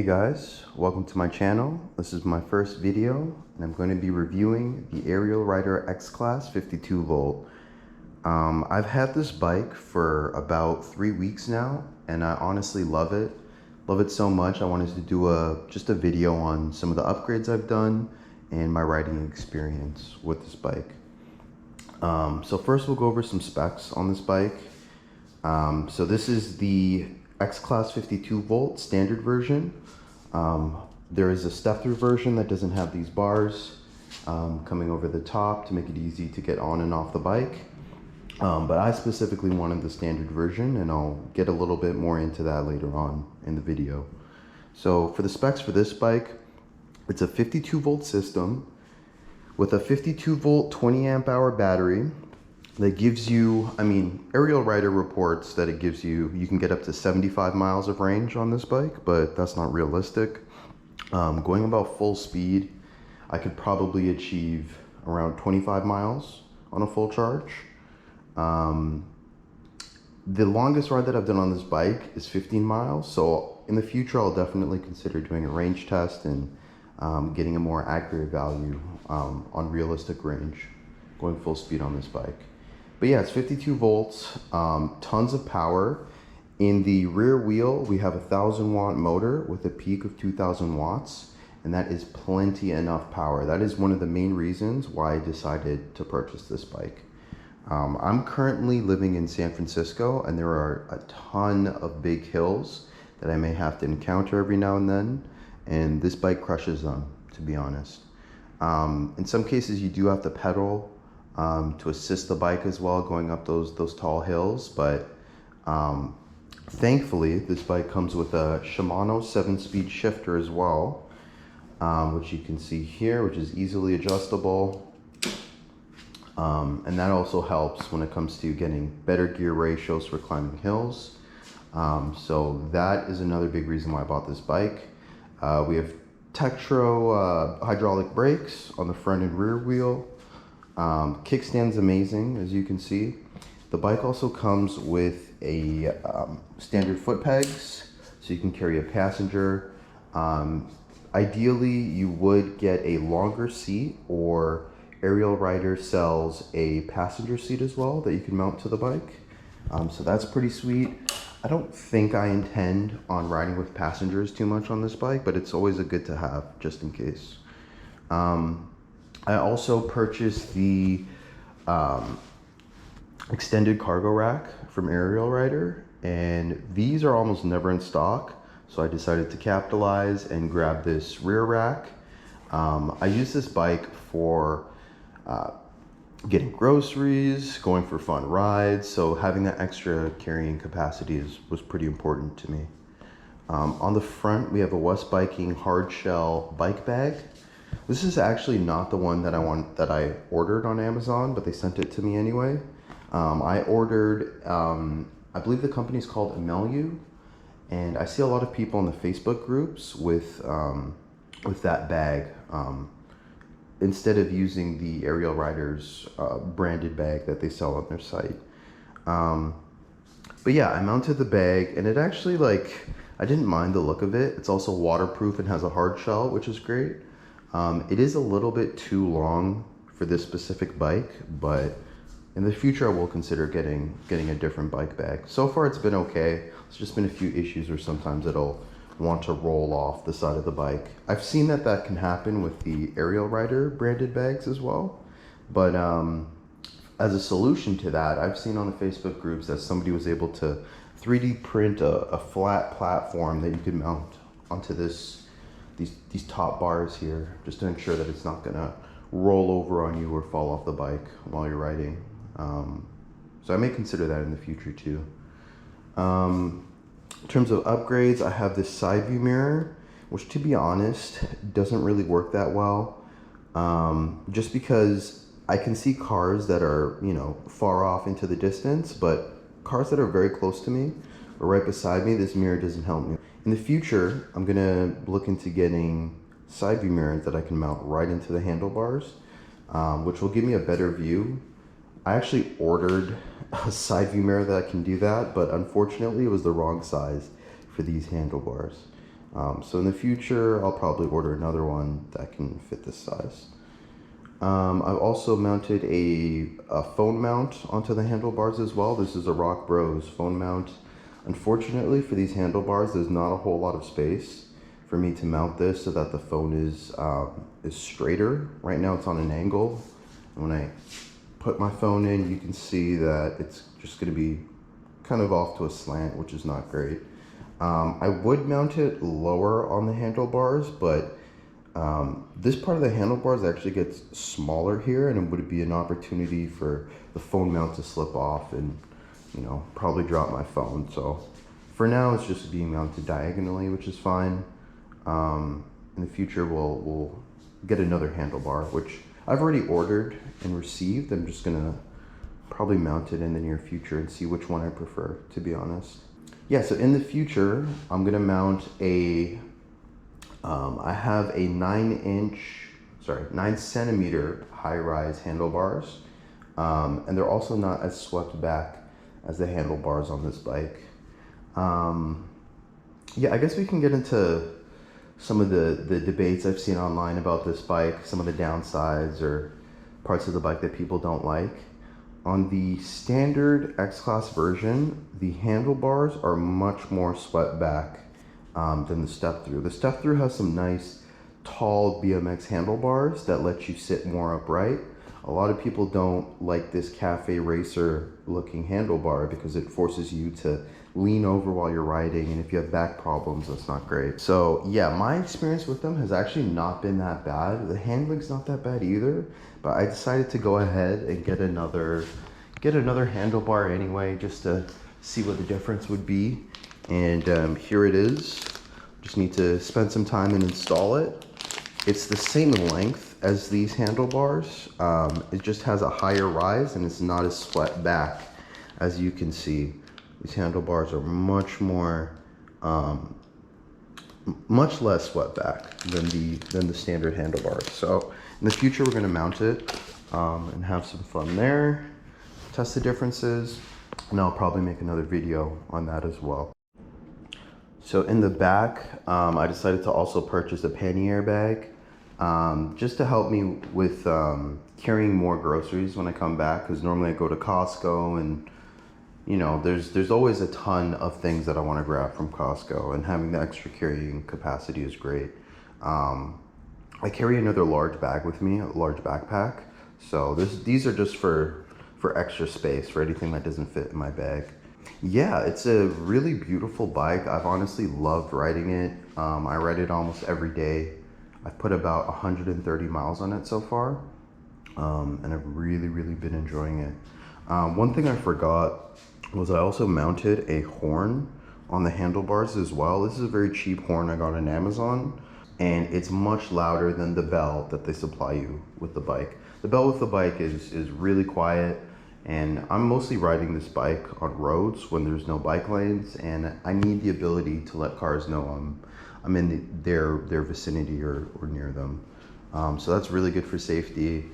guys, welcome to my channel. This is my first video and I'm going to be reviewing the Ariel Rider X-Class 52 volt. I've had this bike for about 3 weeks now and I honestly love it. Love it so much I wanted to do just a video on some of the upgrades I've done and my riding experience with this bike. So first we'll go over some specs on this bike. So this is the X-Class 52 volt standard version. There is a step-through version that doesn't have these bars coming over the top to make it easy to get on and off the bike. But I specifically wanted the standard version, and I'll get a little bit more into that later on in the video. So for the specs for this bike, it's a 52 volt system with a 52 volt 20 amp hour battery that gives you, Ariel Rider reports that it gives you can get up to 75 miles of range on this bike, but that's not realistic. Going about full speed, I could probably achieve around 25 miles on a full charge. The longest ride that I've done on this bike is 15 miles, so in the future I'll definitely consider doing a range test and getting a more accurate value on realistic range, going full speed on this bike. But yeah, it's 52 volts, tons of power. In the rear wheel, we have a 1,000 watt motor with a peak of 2,000 watts, and that is plenty enough power. That is one of the main reasons why I decided to purchase this bike. I'm currently living in San Francisco, and there are a ton of big hills that I may have to encounter every now and then, and this bike crushes them, to be honest. In some cases, you do have to pedal to assist the bike as well, going up those tall hills, but thankfully this bike comes with a Shimano 7-speed shifter as well, which you can see here, which is easily adjustable, and that also helps when it comes to getting better gear ratios for climbing hills. So that is another big reason why I bought this bike. We have Tektro hydraulic brakes on the front and rear wheel. Kickstand's amazing, as you can see. The bike also comes with a standard foot pegs, so you can carry a passenger. Ideally, you would get a longer seat, or Ariel Rider sells a passenger seat as well that you can mount to the bike. So that's pretty sweet. I don't think I intend on riding with passengers too much on this bike, but it's always a good to have just in case. I also purchased the extended cargo rack from Ariel Rider, and these are almost never in stock, so I decided to capitalize and grab this rear rack. I use this bike for getting groceries, going for fun rides, so having that extra carrying capacity was pretty important to me. On the front, we have a West Biking hard shell bike bag. This is actually not the one that I ordered on Amazon, but they sent it to me anyway. I ordered, I believe the company is called Emelu, and I see a lot of people in the Facebook groups with that bag, instead of using the Ariel Rider's branded bag that they sell on their site. But yeah, I mounted the bag, and it actually, I didn't mind the look of it. It's also waterproof and has a hard shell, which is great. It is a little bit too long for this specific bike, but in the future I will consider getting a different bike bag. So far it's been okay. It's just been a few issues where sometimes it'll want to roll off the side of the bike. I've seen that can happen with the Ariel Rider branded bags as well, but as a solution to that, I've seen on the Facebook groups that somebody was able to 3D print a flat platform that you could mount onto these top bars here, just to ensure that it's not gonna roll over on you or fall off the bike while you're riding. So I may consider that in the future too. In terms of upgrades, I have this side view mirror, which to be honest, doesn't really work that well. Just because I can see cars that are, far off into the distance, but cars that are very close to me or right beside me, this mirror doesn't help me. In the future, I'm gonna look into getting side view mirrors that I can mount right into the handlebars, which will give me a better view. I actually ordered a side view mirror that can do that, but unfortunately it was the wrong size for these handlebars. So in the future, I'll probably order another one that can fit this size. I've also mounted a phone mount onto the handlebars as well. This is a Rock Bros phone mount. Unfortunately for these handlebars, there's not a whole lot of space for me to mount this so that the phone is straighter. Right now it's on an angle. And when I put my phone in, you can see that it's just gonna be kind of off to a slant, which is not great. I would mount it lower on the handlebars, but this part of the handlebars actually gets smaller here, and it would be an opportunity for the phone mount to slip off and, you know, probably drop my phone. So for now, it's just being mounted diagonally, which is fine. In the future, we'll get another handlebar, which I've already ordered and received. I'm just gonna probably mount it in the near future and see which one I prefer, to be honest. Yeah, so in the future, I'm gonna mount I have a 9 centimeter high-rise handlebars, and they're also not as swept back as the handlebars on this bike. Yeah, I guess we can get into some of the debates I've seen online about this bike, some of the downsides or parts of the bike that people don't like. On the standard X-Class version, the handlebars are much more swept back than the step-through. The step-through has some nice tall BMX handlebars that let you sit more upright. A lot of people don't like this cafe racer looking handlebar because it forces you to lean over while you're riding, and if you have back problems, that's not great. So yeah, my experience with them has actually not been that bad. The handling's not that bad either, but I decided to go ahead and get another handlebar anyway, just to see what the difference would be. And here it is. Just need to spend some time and install it. It's the same length as these handlebars. It just has a higher rise and it's not as swept back. As you can see, these handlebars are much more, much less swept back than the standard handlebars. So in the future, we're gonna mount it and have some fun there, test the differences, and I'll probably make another video on that as well. So in the back, I decided to also purchase a pannier bag just to help me with carrying more groceries when I come back, because normally I go to Costco and, you know, there's always a ton of things that I want to grab from Costco, and having the extra carrying capacity is great. I carry another large bag with me, a large backpack. So these are just for extra space, for anything that doesn't fit in my bag. Yeah, it's a really beautiful bike. I've honestly loved riding it. I ride it almost every day. I've put about 130 miles on it so far, and I've really been enjoying it. One thing I forgot was I also mounted a horn on the handlebars as well. This is a very cheap horn I got on Amazon, and it's much louder than the bell that they supply you with the bike. The bell with the bike is really quiet, and I'm mostly riding this bike on roads when there's no bike lanes, and I need the ability to let cars know I'm in their vicinity or near them. So that's really good for safety.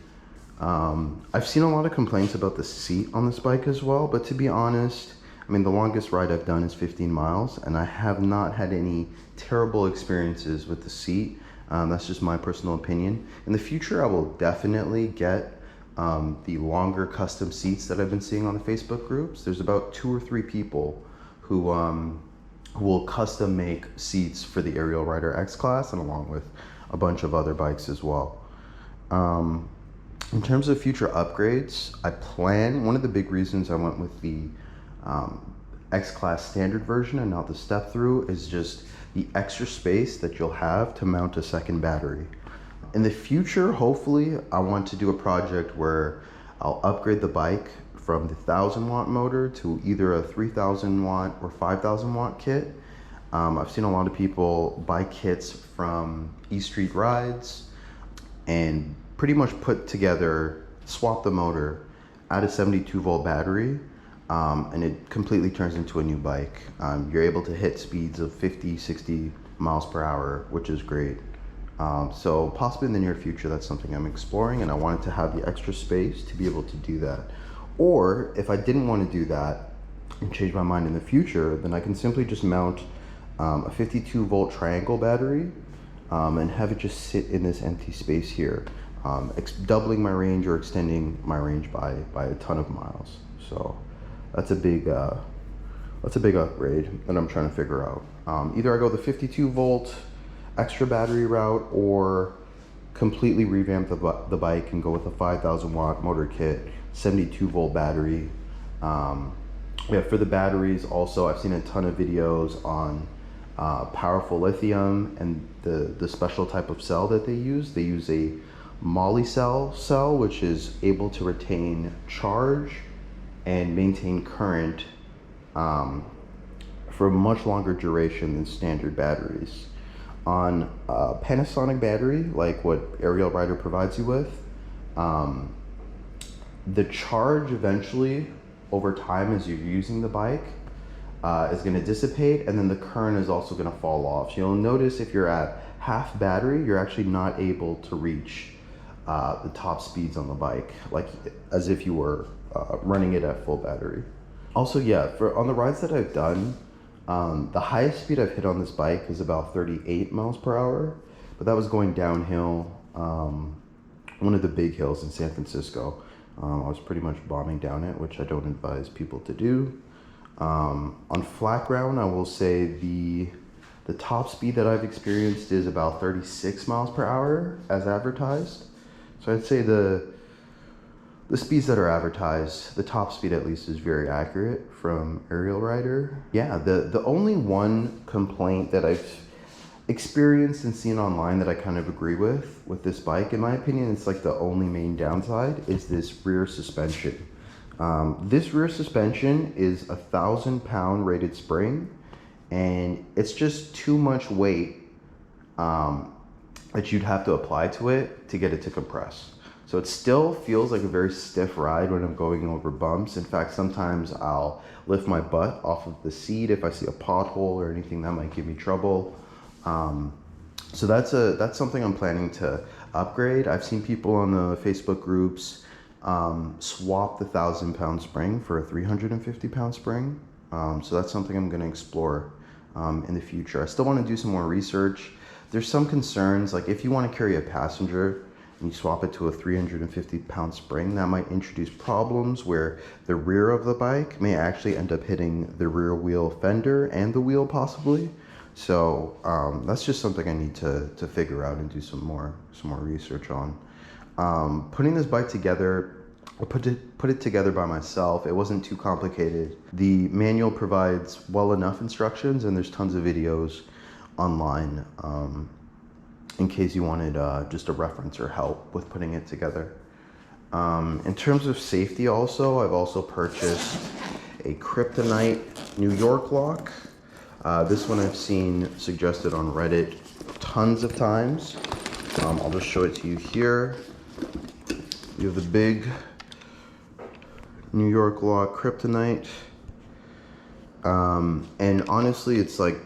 I've seen a lot of complaints about the seat on this bike as well, but to be honest, I mean, the longest ride I've done is 15 miles, and I have not had any terrible experiences with the seat. That's just my personal opinion. In the future, I will definitely get the longer custom seats that I've been seeing on the Facebook groups. There's about 2 or 3 people who will custom make seats for the Ariel Rider X-Class, and along with a bunch of other bikes as well. In terms of future upgrades, one of the big reasons I went with the X-Class standard version and not the step-through is just the extra space that you'll have to mount a second battery. In the future, hopefully, I want to do a project where I'll upgrade the bike from the 1,000 watt motor to either a 3,000 watt or 5,000 watt kit. I've seen a lot of people buy kits from E Street Rides and pretty much swap the motor, add a 72 volt battery, and it completely turns into a new bike. You're able to hit speeds of 50, 60 miles per hour, which is great. So possibly in the near future, that's something I'm exploring, and I wanted to have the extra space to be able to do that. Or if I didn't want to do that and change my mind in the future, then I can simply just mount a 52 volt triangle battery, and have it just sit in this empty space here, doubling my range or extending my range by a ton of miles. So that's a big upgrade that I'm trying to figure out. Either I go the 52 volt extra battery route or completely revamp the bike and go with a 5,000 watt motor kit, 72 volt battery. Yeah, for the batteries also, I've seen a ton of videos on powerful lithium and the special type of cell that they use. They use a moly cell, which is able to retain charge and maintain current for a much longer duration than standard batteries. On a Panasonic battery, like what Ariel Rider provides you with, the charge eventually over time as you're using the bike is going to dissipate, and then the current is also going to fall off. So you'll notice if you're at half battery, you're actually not able to reach the top speeds on the bike, like as if you were running it at full battery. Also, yeah, on the rides that I've done, the highest speed I've hit on this bike is about 38 miles per hour, but that was going downhill, one of the big hills in San Francisco. I was pretty much bombing down it, which I don't advise people to do. On flat ground, I will say the top speed that I've experienced is about 36 miles per hour as advertised. So I'd say the speeds that are advertised, the top speed at least, is very accurate from Ariel Rider. Yeah, the only one complaint that I've experienced and seen online that I kind of agree with this bike, in my opinion, it's like the only main downside, is this rear suspension. This rear suspension is 1,000-pound rated spring, and it's just too much weight that you'd have to apply to it to get it to compress. So it still feels like a very stiff ride when I'm going over bumps. In fact, sometimes I'll lift my butt off of the seat if I see a pothole or anything that might give me trouble. So that's something I'm planning to upgrade. I've seen people on the Facebook groups swap the 1,000-pound spring for a 350-pound spring. So that's something I'm going to explore in the future. I still want to do some more research. There's some concerns, like if you want to carry a passenger and you swap it to a 350-pound spring, that might introduce problems where the rear of the bike may actually end up hitting the rear wheel fender and the wheel possibly. So that's just something I need to figure out and do some more research on. Putting this bike together, I put it together by myself. It wasn't too complicated. The manual provides well enough instructions, and there's tons of videos online in case you wanted just a reference or help with putting it together. In terms of safety also, I've also purchased a Kryptonite New York lock. This one I've seen suggested on Reddit tons of times. I'll just show it to you here. You have the big New York lock Kryptonite. And honestly, it's like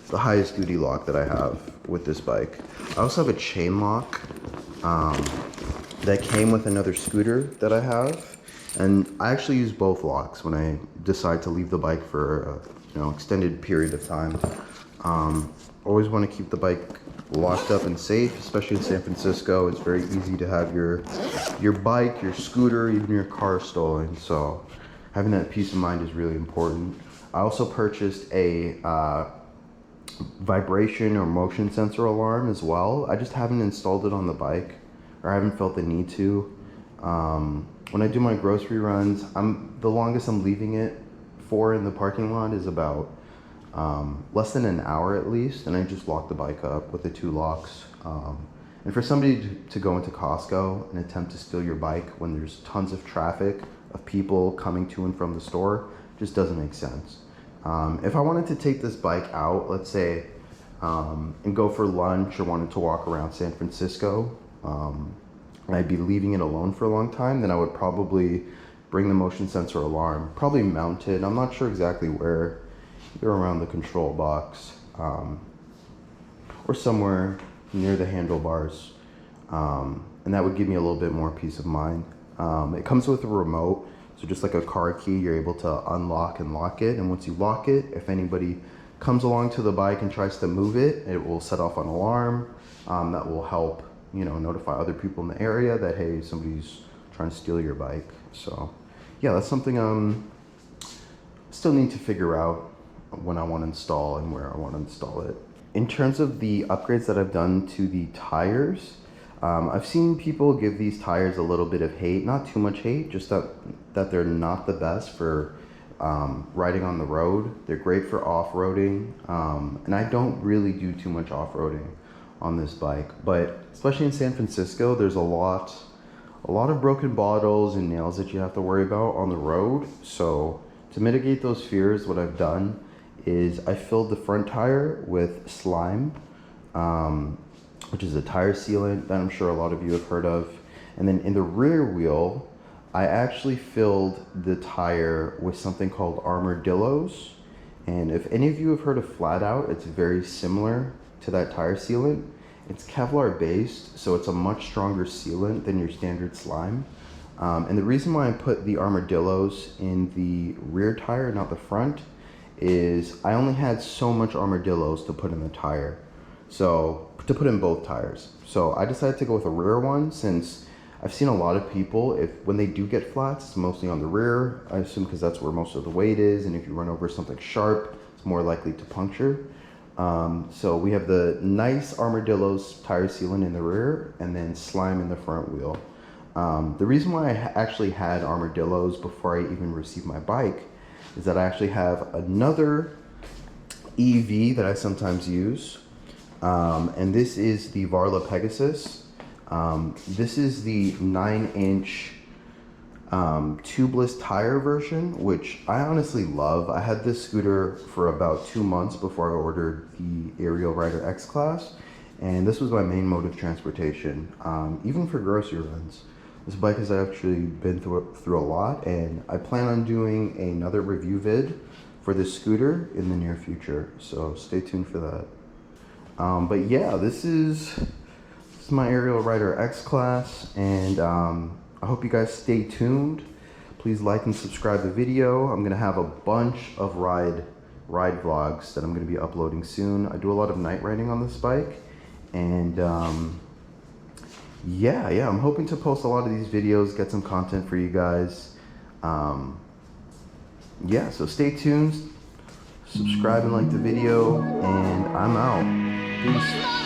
the highest duty lock that I have with this bike. I also have a chain lock that came with another scooter that I have. And I actually use both locks when I decide to leave the bike for a extended period of time. Always want to keep the bike locked up and safe, especially in San Francisco. It's very easy to have your bike, your scooter, even your car stolen. So having that peace of mind is really important. I also purchased a vibration or motion sensor alarm as well. I just haven't installed it on the bike, or I haven't felt the need to. When I do my grocery runs, the longest I'm leaving it for in the parking lot is about less than an hour at least, and I just lock the bike up with the 2 locks. And for somebody to go into Costco and attempt to steal your bike when there's tons of traffic of people coming to and from the store just doesn't make sense. If I wanted to take this bike out, let's say, and go for lunch or wanted to walk around San Francisco, and I'd be leaving it alone for a long time, then I would probably bring the motion sensor alarm, probably mount it. I'm not sure exactly where, either around the control box or somewhere near the handlebars. And that would give me a little bit more peace of mind. It comes with a remote, so just like a car key, you're able to unlock and lock it. And once you lock it, if anybody comes along to the bike and tries to move it, it will set off an alarm that will help, you know, notify other people in the area that, hey, somebody's trying to steal your bike. So yeah, that's something still need to figure out when I want to install and where I want to install it. In terms of the upgrades that I've done to the tires, I've seen people give these tires a little bit of hate, not too much hate, just that they're not the best for riding on the road. They're great for off-roading, and I don't really do too much off-roading on this bike, but especially in San Francisco, there's a lot of broken bottles and nails that you have to worry about on the road. So to mitigate those fears, what I've done is I filled the front tire with slime, which is a tire sealant that I'm sure a lot of you have heard of. And then in the rear wheel, I actually filled the tire with something called armadillos. And if any of you have heard of Flat Out, it's very similar to that tire sealant. It's Kevlar based, so it's a much stronger sealant than your standard slime. And the reason why I put the armadillos in the rear tire, not the front, is I only had so much armadillos to put in the tire. So, to put in both tires. So I decided to go with a rear one, since I've seen a lot of people, when they do get flats, it's mostly on the rear, I assume, because that's where most of the weight is, and if you run over something sharp, it's more likely to puncture. So we have the nice armadillos tire sealant in the rear, and then slime in the front wheel. The reason why I actually had armadillos before I even received my bike is that I actually have another EV that I sometimes use, and this is the Varla Pegasus. This is the 9-inch tubeless tire version, which I honestly love. I had this scooter for about 2 months before I ordered the Ariel Rider X-Class, and this was my main mode of transportation, even for grocery runs. This bike has actually been through a lot, and I plan on doing another review vid for this scooter in the near future, so stay tuned for that. But yeah, this is my Ariel Rider X-Class, and I hope you guys stay tuned. Please like and subscribe the video. I'm gonna have a bunch of ride vlogs that I'm gonna be uploading soon. I do a lot of night riding on this bike, and yeah, I'm hoping to post a lot of these videos, get some content for you guys. Yeah, so stay tuned, subscribe and like the video, and I'm out. Peace.